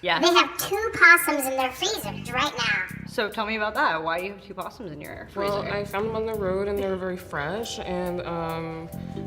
Yeah. They have 2 possums in their freezers right now. So tell me about that. Why do you have 2 possums in your freezer? Well, I found them on the road and they were very fresh, and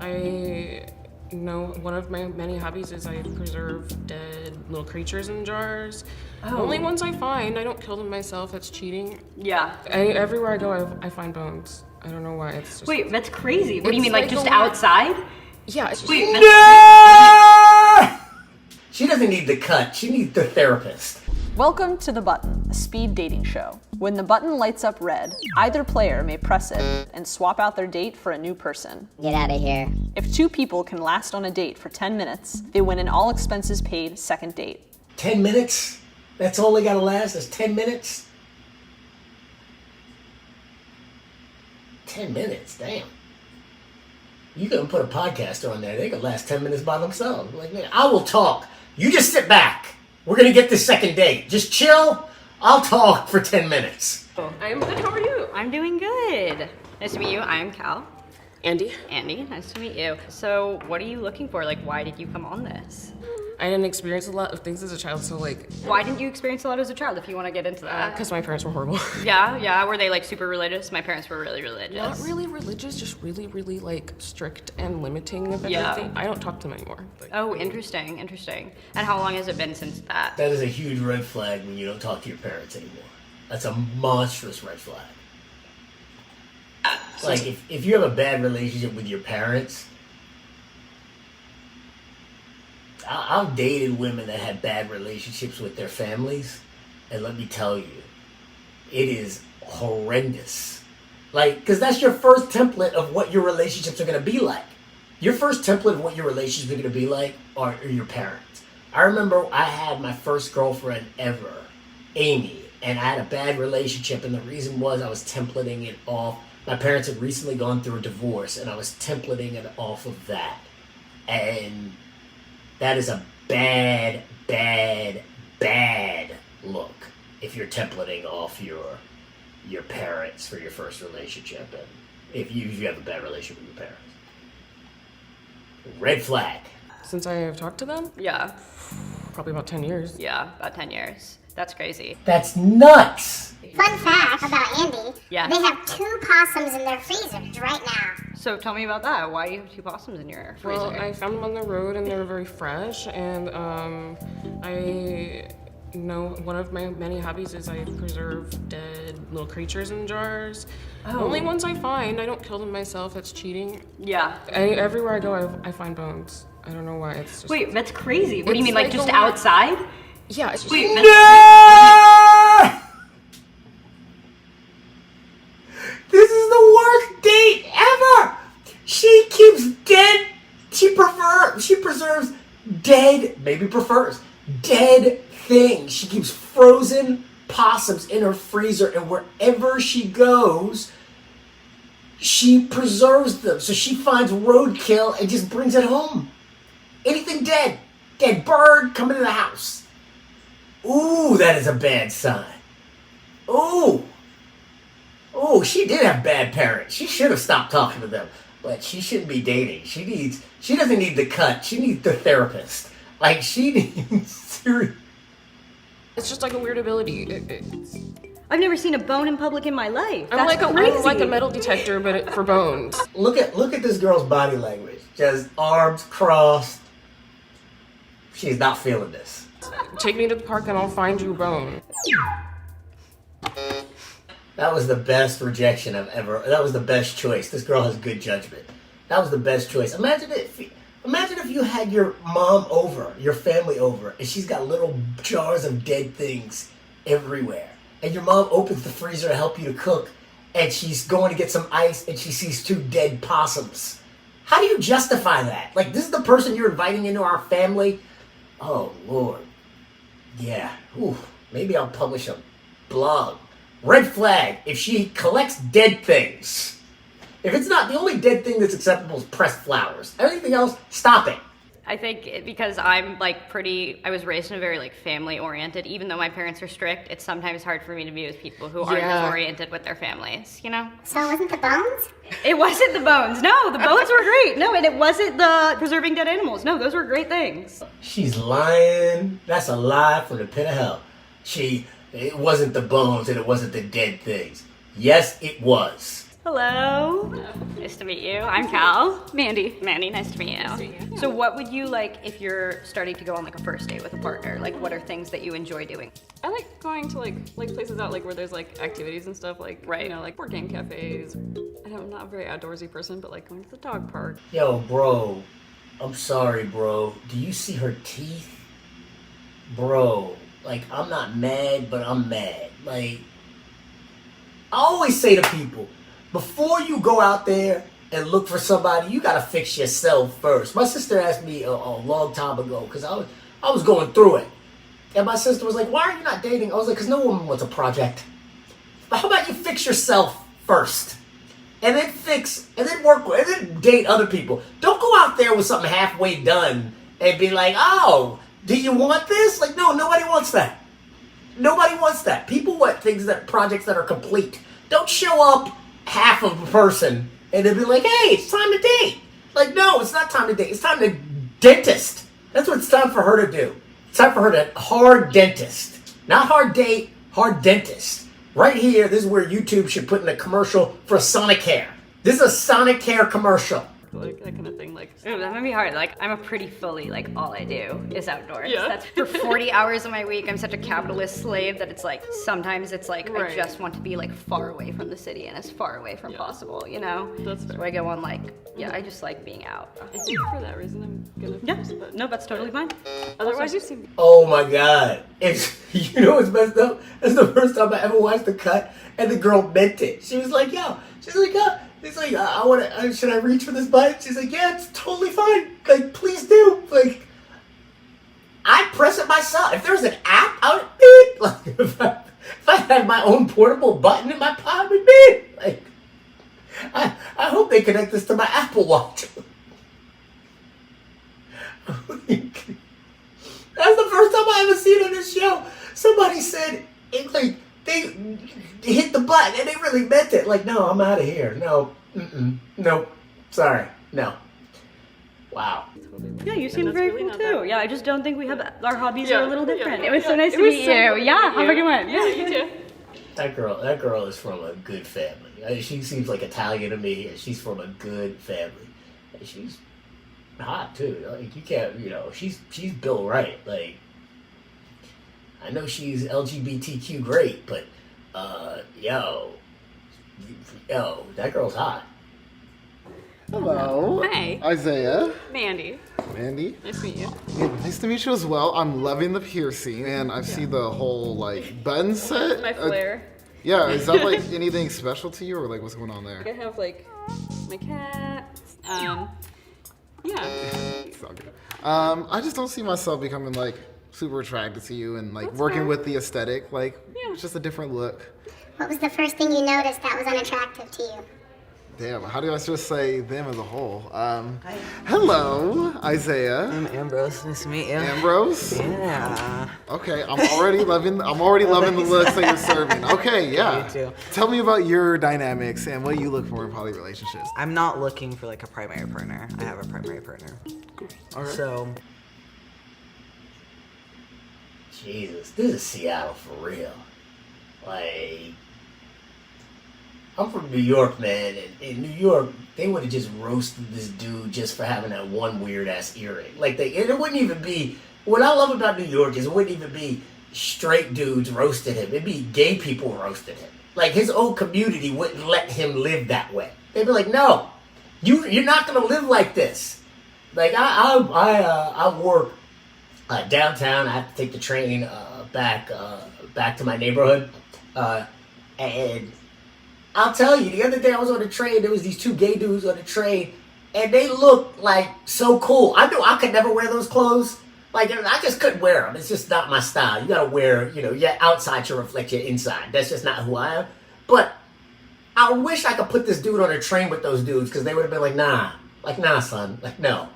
I know one of my many hobbies is I preserve dead little creatures in jars. Oh. Only ones I find. I don't kill them myself. That's cheating. Yeah. Everywhere I go, I find bones. I don't know why. It's just... Wait, that's crazy. What do you It's mean, like like just a- outside? Yeah. It's just... Wait, She doesn't need the cut. She needs the therapist. Welcome to The Button, a speed dating show. When the button lights up red, either player may press it and swap out their date for a new person. Get out of here. If 2 people can last on a date for 10 minutes, they win an all expenses paid second date. 10 minutes? That's all they gotta last? Is 10 minutes? 10 minutes, damn. You can put a podcaster on there, they could last 10 minutes by themselves. Like, man, I will talk. You just sit back. We're gonna get this second date. Just chill. I'll talk for 10 minutes. I'm good. How are you? I'm doing good. Nice to meet you. I'm Cal. Andy. Andy, nice to meet you. So what are you looking for? Like, why did you come on this? I didn't experience a lot of things as a child, so like... Why didn't you experience a lot as a child, if you want to get into that? Because my parents were horrible. Yeah, were they like super religious? My parents were really religious. Not really religious, just really, really like strict and limiting of Yeah. everything. I don't talk to them anymore. Like, Oh, interesting. And how long has it been since that? That is a huge red flag when you don't talk to your parents anymore. That's a monstrous red flag. Like, if you have a bad relationship with your parents, I've dated women that had bad relationships with their families, and let me tell you, it is horrendous. Like, because that's your first template of what your relationships are going to be like. Your first template of what your relationships are going to be like are your parents. I remember I had my first girlfriend ever, Amy, and I had a bad relationship, and the reason was I was templating it off. My parents had recently gone through a divorce, and I was templating it off of that. And that is a bad, bad, bad look if you're templating off your parents for your first relationship, and if you have a bad relationship with your parents. Red flag. since I have talked to them, Yeah, probably about 10 years. yeah, about 10 years. That's crazy. That's nuts. Fun fact about Andy. Yeah. They have 2 possums in their freezers right now. So tell me about that. Why do you have 2 possums in your freezer? Well, I found them on the road and they were very fresh, and I know one of my many hobbies is I preserve dead little creatures in jars. Oh. Only ones I find. I don't kill them myself. That's cheating. Yeah. Everywhere I go, I find bones. I don't know why. It's just... Wait, that's crazy. What do you It's mean, like like just a- outside? Yeah, it's just... Wait, This is the worst date ever. She keeps dead. She preserves dead. Maybe prefers dead things. She keeps frozen possums in her freezer, and wherever she goes, she preserves them. So she finds roadkill and just brings it home. Anything dead, dead bird coming to the house. Ooh, that is a bad sign. Ooh. Oh, she did have bad parents. She should have stopped talking to them. But she shouldn't be dating. She doesn't need the cut. She needs the therapist. Like, she needs serious. It's just like a weird ability. I've never seen a bone in public in my life. I'm That's like crazy. a metal detector, but for bones. Look at this girl's body language. Just arms crossed. She's not feeling this. Take me to the park and I'll find you a bone. That was the best rejection I've ever. That was the best choice. This girl has good judgment. That was the best choice. Imagine if you had your mom over, your family over, and she's got little jars of dead things everywhere. And your mom opens the freezer to help you to cook, and she's going to get some ice, and she sees 2 dead possums. How do you justify that? Like, this is the person you're inviting into our family? Oh, Lord. Yeah. Ooh, maybe I'll publish a blog. Red flag if she collects dead things. If it's not, the only dead thing that's acceptable is pressed flowers. Everything else, stop it. I think because I'm like I was raised in a very like family oriented, even though my parents are strict, it's sometimes hard for me to be with people who aren't as oriented with their families, you know? So it wasn't the bones? It wasn't the bones. No, the bones were great. No, and it wasn't the preserving dead animals. No, those were great things. She's lying. That's a lie from the pit of hell. It wasn't the bones and it wasn't the dead things. Yes, it was. Hello. Nice to meet you. I'm Cal. Mandy. Mandy, nice to meet you. So what would you like if you're starting to go on like a first date with a partner? Like what are things that you enjoy doing? I like going to like places out like where there's like activities and stuff, like you know, like board game cafes. I'm not a very outdoorsy person, but like going to the dog park. Yo, bro. I'm sorry, bro. Do you see her teeth? Bro, like I'm not mad, but I'm mad. Like I always say to people, before you go out there and look for somebody, you gotta fix yourself first. My sister asked me a long time ago, because I was going through it. And my sister was like, why are you not dating? I was like, because no woman wants a project. But how about you fix yourself first? And then work with, and then date other people. Don't go out there with something halfway done and be like, oh, do you want this? Like, no, nobody wants that. Nobody wants that. People want projects that are complete. Don't show up half of a person and then be like, hey, it's time to date. Like, no, it's not time to date. It's time to dentist. That's what it's time for her to do. It's time for her to hard dentist. Not hard date, hard dentist. Right here, this is where YouTube should put in a commercial for Sonicare. This is a Sonicare commercial. Like that kind of thing, like. Ooh, that might be hard. Like I'm a pretty fully like all I do is outdoors. Yeah. That's for 40 hours of my week. I'm such a capitalist slave that it's like sometimes it's like I Right. just want to be like far away from the city and as far away from possible, you know? That's fair. So I go on like I just like being out. I think for that reason I'm gonna. Yeah. But No, that's totally fine. otherwise, you seem. Oh my God. You know what's messed up? That's the first time I ever watched the cut and the girl meant it. She was like, yo. She's like, He's like, should I reach for this button? She's like, yeah, it's totally fine. Like, please do. Like, I'd press it myself. If there was an app, I would beep. Like, if I had my own portable button in my pocket, I would beep. Like, I hope they connect this to my Apple Watch. That's the first time I ever seen on this show. Somebody said, it's like, they hit the button and they really meant it. Like, no, I'm out of here. No, nope, sorry, no. Wow. Yeah, you seem very really cool not too. that Yeah, I just don't think we have our hobbies Yeah, are a little different. yeah, It was so yeah. nice It to was meet so you. nice to Yeah, meet have a good one. Yeah, you too. That girl is from a good family. She seems like Italian to me, and she's from a good family. And she's hot too. Like you can't, she's built right. Like I know she's LGBTQ great, but yo, that girl's hot. Hello. Hi. Isaiah. Mandy. Mandy. Nice to meet you. Yeah, nice to meet you as well. I'm loving the piercing, and I see the whole like button set. My flare. Yeah, is that like anything special to you, or like what's going on there? I have like my cat. Yeah. It's all good. I just don't see myself becoming like super attracted to you and like working fair. with the aesthetic. Like Yeah. it's just a different look. What was the first thing you noticed that was unattractive to you? Damn, how do I just say them as a whole? Hello, Isaiah. I'm Ambrose. Nice to meet you. Ambrose. Yeah. Okay, I'm already loving the looks that you're serving. Okay, yeah. Me too. Tell me about your dynamics and what you look for in poly relationships. I'm not looking for like a primary partner. I have a primary partner. Okay. So Jesus, this is Seattle for real. Like, I'm from New York, man, and in New York, they would have just roasted this dude just for having that one weird ass earring. Like, and it wouldn't even be. What I love about New York is it wouldn't even be straight dudes roasted him. It'd be gay people roasted him. Like his own community wouldn't let him live that way. They'd be like, "No, you're not gonna live like this." Like I work downtown. I have to take the train back to my neighborhood, and I'll tell you, the other day I was on the train. There was these two gay dudes on the train, and they looked like so cool. I knew I could never wear those clothes. Like, I just couldn't wear them. It's just not my style. You gotta wear, your outside to reflect your inside. That's just not who I am. But I wish I could put this dude on a train with those dudes, because they would have been like, nah, son. Like, no.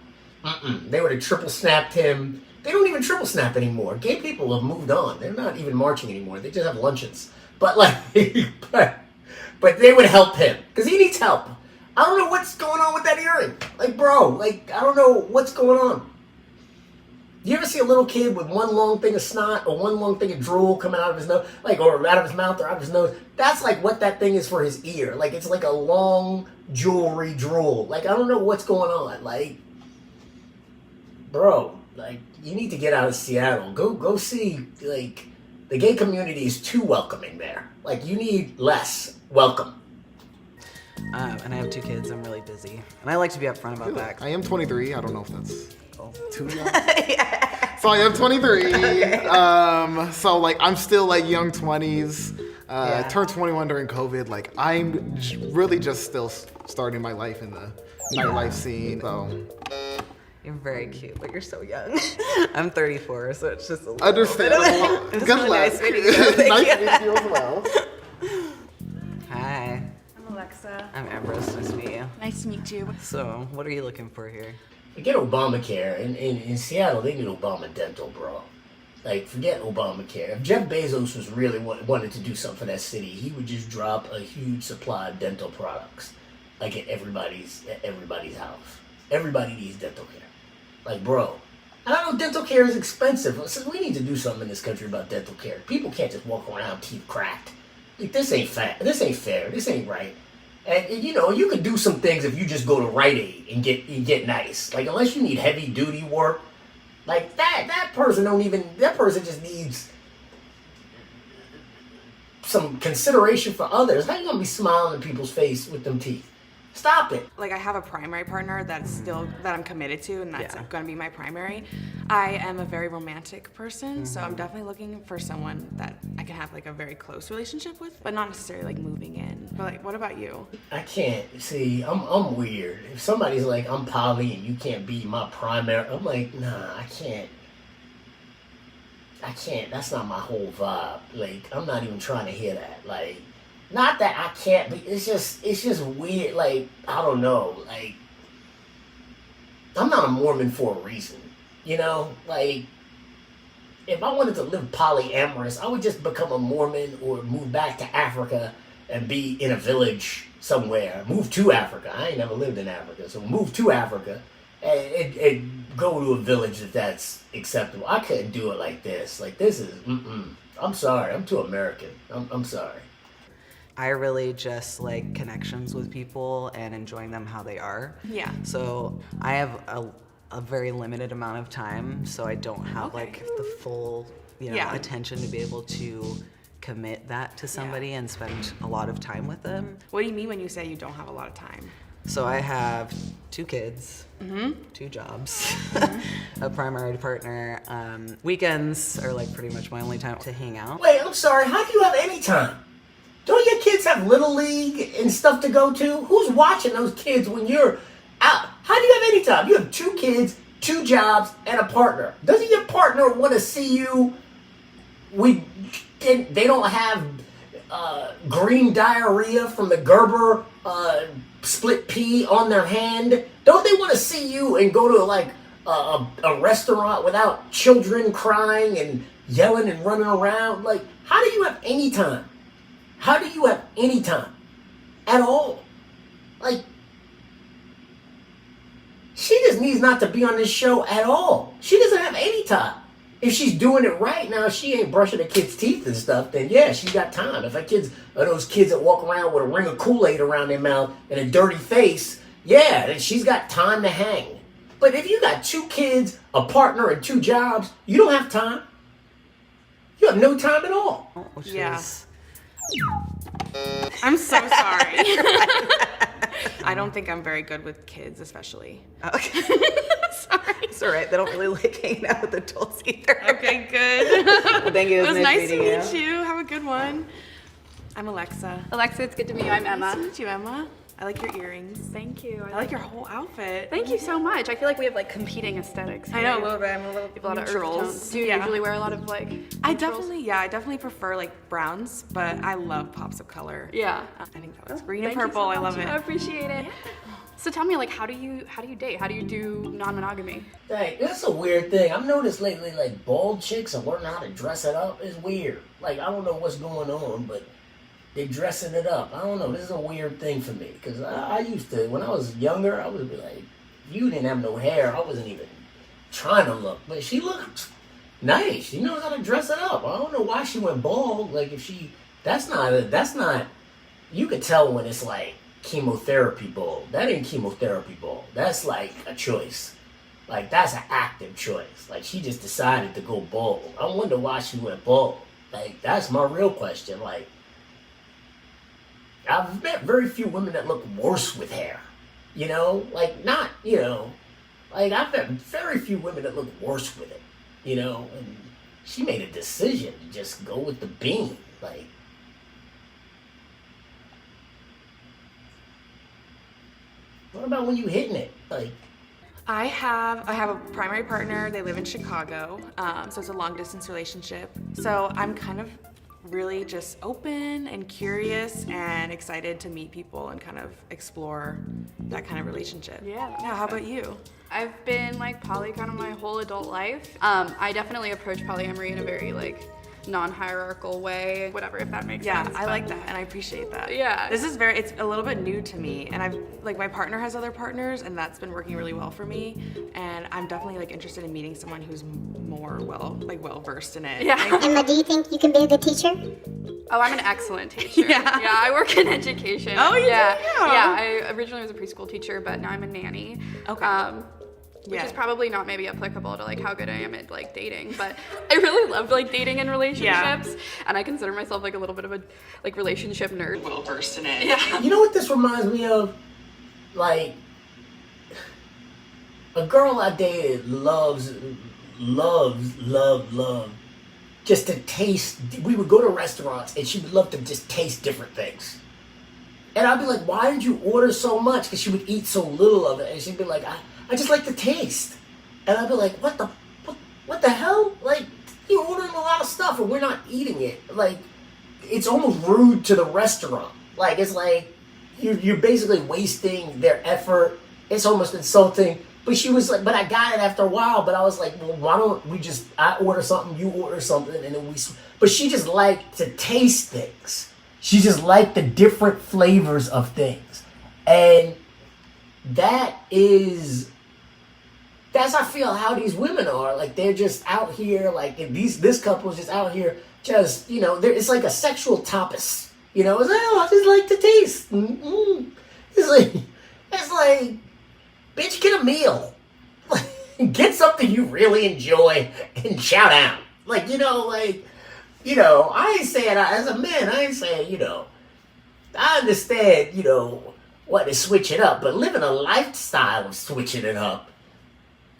They would have triple snapped him. They don't even triple snap anymore. Gay people have moved on. They're not even marching anymore. They just have luncheons. But like, but they would help him because he needs help. I don't know what's going on with that earring. Like, bro, like, I don't know what's going on. You ever see a little kid with one long thing of snot or one long thing of drool coming out of his nose, like, or out of his mouth or out of his nose? That's like what that thing is for his ear. Like, it's like a long jewelry drool. Like, I don't know what's going on. Like, bro, like, you need to get out of Seattle. Go see, like, the gay community is too welcoming there. Like, you need less welcome. And I have 2 kids. I'm really busy. And I like to be upfront about that. I am 23. I don't know if that's too young. So I am 23. Okay. So like I'm still like young 20s. Turned 21 during COVID. Like I'm really just still starting my life in the nightlife scene. So You're very cute, but you're so young. I'm 34, so it's just a little understandable. bit. Good luck. Nice meeting you. Nice to meet you as well. Hi, I'm Alexa. I'm Ambrose. Nice to meet you. Nice to meet you. So, what are you looking for here? Forget Obamacare. In Seattle, they need Obama Dental, bro. Like, forget Obamacare. If Jeff Bezos was really wanted to do something for that city, he would just drop a huge supply of dental products, like at everybody's house. Everybody needs dental care. Like, bro, and I know dental care is expensive. So we need to do something in this country about dental care. People can't just walk around teeth cracked. Like, this ain't fair. This ain't fair. This ain't right. And you know, you could do some things if you just go to Rite Aid and get nice. Like, unless you need heavy duty work, like that person just needs some consideration for others. How you gonna be smiling in people's face with them teeth? Stop it. Like I have a primary partner that I'm committed to, and that's going to be my primary. I am a very romantic person, so I'm definitely looking for someone that I can have like a very close relationship with, but not necessarily like moving in. But like, what about you? I can't see. I'm weird. If somebody's like, I'm poly and you can't be my primary, I'm like, nah, I can't. That's not my whole vibe. Like, I'm not even trying to hear that. Like, not that I can't be. It's just weird. Like, I don't know. Like, I'm not a Mormon for a reason. You know, like, if I wanted to live polyamorous, I would just become a Mormon or move back to Africa and be in a village somewhere. Move to Africa. I ain't never lived in Africa, so move to Africa and go to a village that's acceptable. I couldn't do it like this. Like, this is, I'm sorry. I'm too American. I'm sorry. I really just like connections with people and enjoying them how they are. Yeah. So I have a very limited amount of time, so I don't have like the full, attention to be able to commit that to somebody and spend a lot of time with them. What do you mean when you say you don't have a lot of time? So I have 2 kids, 2 jobs, a primary partner. Weekends are like pretty much my only time to hang out. Wait, I'm sorry. How do you have any time? Don't your kids have Little League and stuff to go to? Who's watching those kids when you're out? How do you have any time? You have 2 kids, 2 jobs, and a partner. Doesn't your partner want to see you? They don't have green diarrhea from the Gerber split pea on their hand. Don't they want to see you and go to like a restaurant without children crying and yelling and running around? Like, how do you have any time? How do you have any time at all? Like, she just needs not to be on this show at all. She doesn't have any time. If she's doing it right now, she ain't brushing her kids' teeth and stuff, then yeah, she's got time. If her kids are those kids that walk around with a ring of Kool-Aid around their mouth and a dirty face, yeah, then she's got time to hang. But if you got 2 kids, a partner, and 2 jobs, you don't have time. You have no time at all. Which is... I'm so sorry. I don't think I'm very good with kids, especially. Okay. Sorry. It's all right. They don't really like hanging out with adults either. Okay, good. Well, thank you. It was nice to meet you. Have a good one. I'm Alexa. Alexa, it's good to meet you. I'm Emma. Nice to meet you, Emma. I like your earrings. Thank you. I like your whole outfit. Thank you so much. I feel like we have like competing aesthetics. I know a little bit. I'm a little a lot of neutrals. tones. Do you usually wear a lot of like? I definitely prefer like browns, but I love pops of color. Yeah. I think that was green and purple. I love it. I appreciate it. So tell me, like, how do you date? How do you do non-monogamy? Like, that's a weird thing. I've noticed lately, like, bald chicks are learning how to dress it up. It's weird. Like, I don't know what's going on, but they're dressing it up. I don't know. This is a weird thing for me. Because I used to, when I was younger, I would be like, you didn't have no hair. I wasn't even trying to look. But she looked nice. She knows how to dress it up. I don't know why she went bald. Like, if she, that's not, you could tell when it's like, chemotherapy bald. That ain't chemotherapy bald. That's like a choice. Like, that's an active choice. Like, she just decided to go bald. I wonder why she went bald. Like, that's my real question. Like, I've met very few women that look worse with hair. You know? Like, not, you know, like, I've met very few women that look worse with it. You know? And she made a decision to just go with the beam. Like, what about when you hitting it? Like, I have a primary partner. They live in Chicago, so it's a long distance relationship. So I'm kind of really just open and curious and excited to meet people and kind of explore that kind of relationship. Yeah. Yeah. How about you? I've been like poly kind of my whole adult life. I definitely approach polyamory in a very like non-hierarchical way, whatever, if that makes sense. Yeah, I like that and I appreciate that. Yeah. This is it's a little bit new to me, and I've, like, my partner has other partners and that's been working really well for me, and I'm definitely like interested in meeting someone who's more well versed in it. Yeah. Emma, do you think you can be a good teacher? Oh, I'm an excellent teacher. Yeah, I work in education. Oh, you do? Yeah, I originally was a preschool teacher, but now I'm a nanny. Okay. Which is probably not maybe applicable to like how good I am at like dating, but I really love like dating and relationships, and I consider myself like a little bit of a like relationship nerd. Well versed in it. Yeah. you know what this reminds me of? Like, a girl I dated loves just to taste. We would go to restaurants and she would love to just taste different things. And I'd be like, why did you order so much? Because she would eat so little of it. And she'd be like, I just like the taste. And I'd be like, what the hell? Like, you're ordering a lot of stuff and we're not eating it. Like, it's almost rude to the restaurant. Like, it's like, you're basically wasting their effort. It's almost insulting. But she was like, but I got it after a while. But I was like, well, why don't we just, I order something, you order something, and then but she just liked to taste things. She just liked the different flavors of things. And that's I feel how these women are. Like, they're just out here, like, this couple is just out here, just, you know, it's like a sexual tapas. You know, it's like, oh, I just like to taste. Mm-hmm. It's like, bitch, get a meal. Get something you really enjoy and shout out. Like, you know, I ain't saying, as a man, I ain't saying, you know, I understand, you know, what to switch it up, but living a lifestyle of switching it up,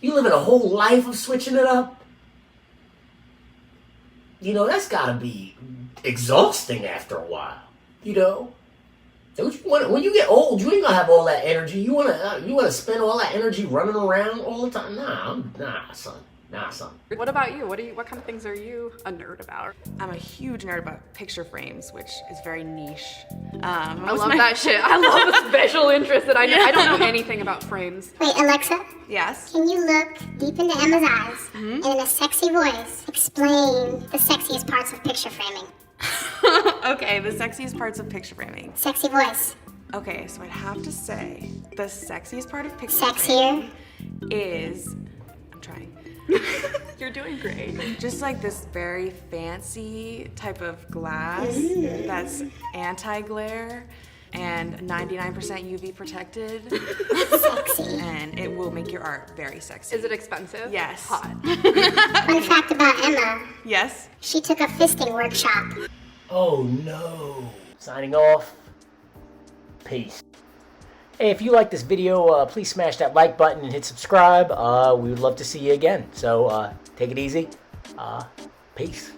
you living a whole life of switching it up, you know, that's gotta be exhausting after a while, you know? Don't you want, when you get old, you ain't gonna have all that energy. You wanna spend all that energy running around all the time? Nah, son. What about you? What kind of things are you a nerd about? I'm a huge nerd about picture frames, which is very niche. I love that shit. I love the special interest that I don't know anything about frames. Wait, Alexa, Yes. can you look deep into Emma's eyes and in a sexy voice explain the sexiest parts of picture framing? Okay, the sexiest parts of picture framing. Sexy voice. Okay, so I'd have to say the sexiest part of picture Sexier. framing is, I'm trying, You're doing great. just like this very fancy type of glass that's anti-glare and 99% UV protected, Sexy. and it will make your art very sexy. Is it expensive? Yes. Hot. Fun fact about Emma, Yes. she took a fisting workshop. Oh no. Signing off. Peace. Hey, if you like this video, please smash that like button and hit subscribe. We would love to see you again. So take it easy. Peace.